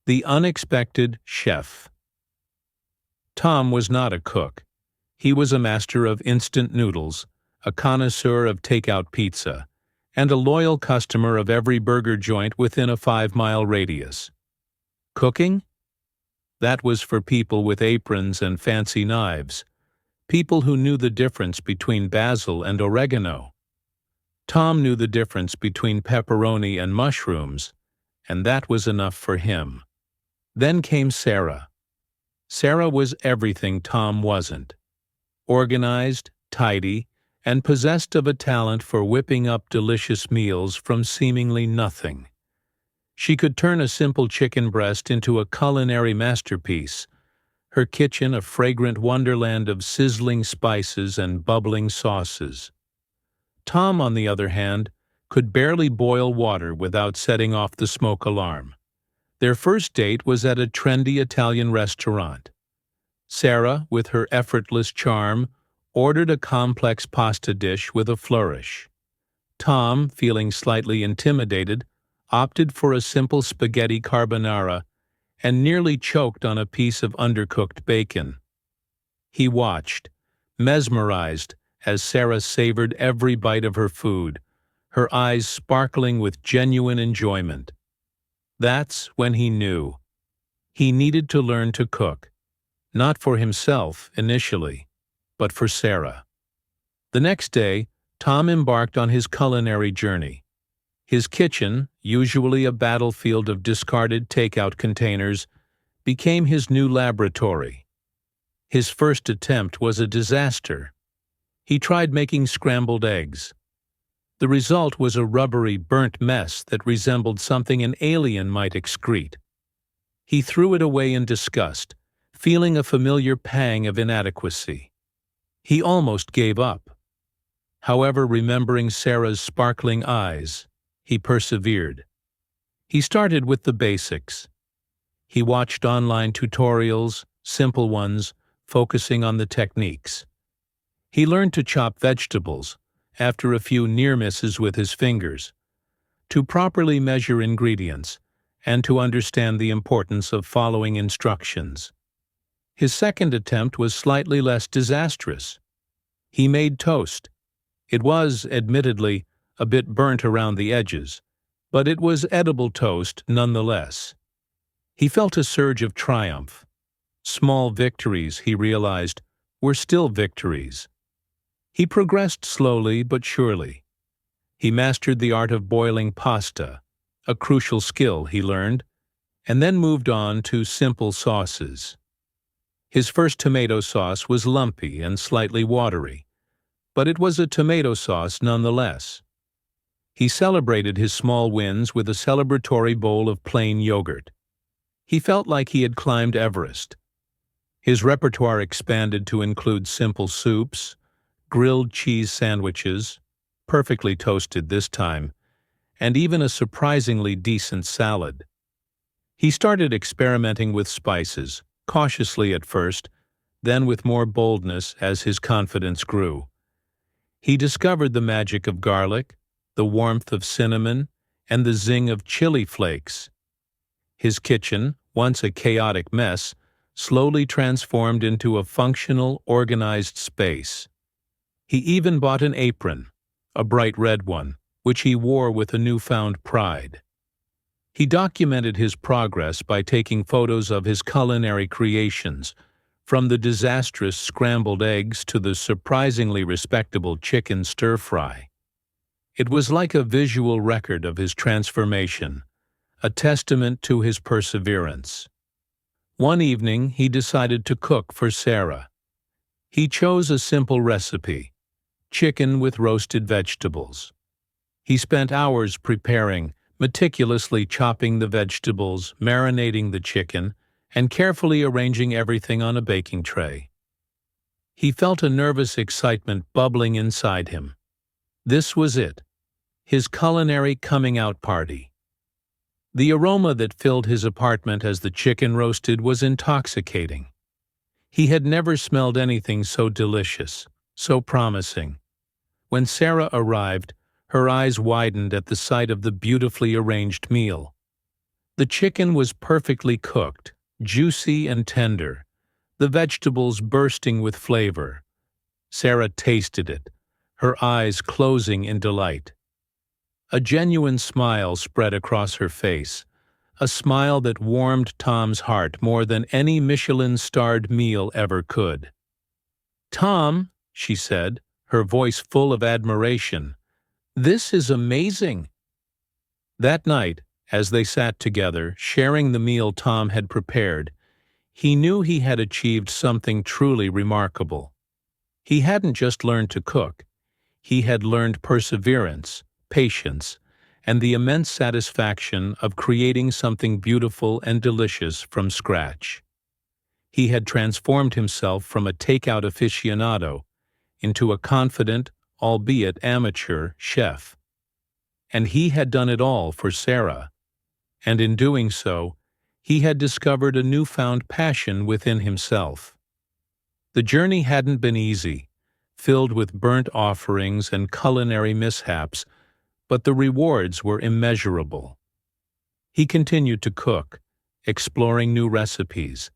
The unexpected chef. Tom was not a cook. He was a master of instant noodles, a connoisseur of takeout pizza, and a loyal customer of every burger joint within a 5-mile radius. Cooking? That was for people with aprons and fancy knives, people who knew the difference between basil and oregano. Tom knew the difference between pepperoni and mushrooms, and that was enough for him. Then came Sarah. Sarah was everything Tom wasn't. Organized, tidy, and possessed of a talent for whipping up delicious meals from seemingly nothing. She could turn a simple chicken breast into a culinary masterpiece, her kitchen a fragrant wonderland of sizzling spices and bubbling sauces. Tom, on the other hand, could barely boil water without setting off the smoke alarm. Their first date was at a trendy Italian restaurant. Sarah, with her effortless charm, ordered a complex pasta dish with a flourish. Tom, feeling slightly intimidated, opted for a simple spaghetti carbonara and nearly choked on a piece of undercooked bacon. He watched, mesmerized, as Sarah savored every bite of her food, her eyes sparkling with genuine enjoyment. That's when he knew. He needed to learn to cook, not for himself initially, but for Sarah. The next day, Tom embarked on his culinary journey. His kitchen, usually a battlefield of discarded takeout containers, became his new laboratory. His first attempt was a disaster. He tried making scrambled eggs. The result was a rubbery, burnt mess that resembled something an alien might excrete. He threw it away in disgust, feeling a familiar pang of inadequacy. He almost gave up. However, remembering Sarah's sparkling eyes, he persevered. He started with the basics. He watched online tutorials, simple ones, focusing on the techniques. He learned to chop vegetables, after a few near misses with his fingers, to properly measure ingredients, and to understand the importance of following instructions. His second attempt was slightly less disastrous. He made toast. It was, admittedly, a bit burnt around the edges, but it was edible toast nonetheless. He felt a surge of triumph. Small victories, he realized, were still victories. He progressed slowly but surely. He mastered the art of boiling pasta, a crucial skill he learned, and then moved on to simple sauces. His first tomato sauce was lumpy and slightly watery, but it was a tomato sauce nonetheless. He celebrated his small wins with a celebratory bowl of plain yogurt. He felt like he had climbed Everest. His repertoire expanded to include simple soups, grilled cheese sandwiches, perfectly toasted this time, and even a surprisingly decent salad. He started experimenting with spices, cautiously at first, then with more boldness as his confidence grew. He discovered the magic of garlic, the warmth of cinnamon, and the zing of chili flakes. His kitchen, once a chaotic mess, slowly transformed into a functional, organized space. He even bought an apron, a bright red one, which he wore with a newfound pride. He documented his progress by taking photos of his culinary creations, from the disastrous scrambled eggs to the surprisingly respectable chicken stir-fry. It was like a visual record of his transformation, a testament to his perseverance. One evening, he decided to cook for Sarah. He chose a simple recipe: chicken with roasted vegetables. He spent hours preparing, meticulously chopping the vegetables, marinating the chicken, and carefully arranging everything on a baking tray. He felt a nervous excitement bubbling inside him. This was it, his culinary coming-out party. The aroma that filled his apartment as the chicken roasted was intoxicating. He had never smelled anything so delicious, so promising. When Sarah arrived, her eyes widened at the sight of the beautifully arranged meal. The chicken was perfectly cooked, juicy and tender, the vegetables bursting with flavor. Sarah tasted it, her eyes closing in delight. A genuine smile spread across her face, a smile that warmed Tom's heart more than any Michelin-starred meal ever could. "Tom," she said, her voice full of admiration, "this is amazing." That night, as they sat together, sharing the meal Tom had prepared, he knew he had achieved something truly remarkable. He hadn't just learned to cook, he had learned perseverance, patience, and the immense satisfaction of creating something beautiful and delicious from scratch. He had transformed himself from a takeout aficionado into a confident, albeit amateur, chef. And he had done it all for Sarah. And in doing so, he had discovered a newfound passion within himself. The journey hadn't been easy, filled with burnt offerings and culinary mishaps, but the rewards were immeasurable. He continued to cook, exploring new recipes,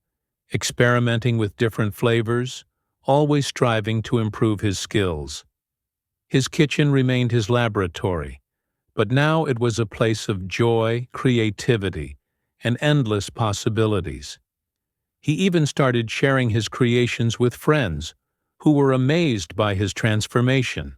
experimenting with different flavors, always striving to improve his skills. His kitchen remained his laboratory, but now it was a place of joy, creativity, and endless possibilities. He even started sharing his creations with friends, who were amazed by his transformation.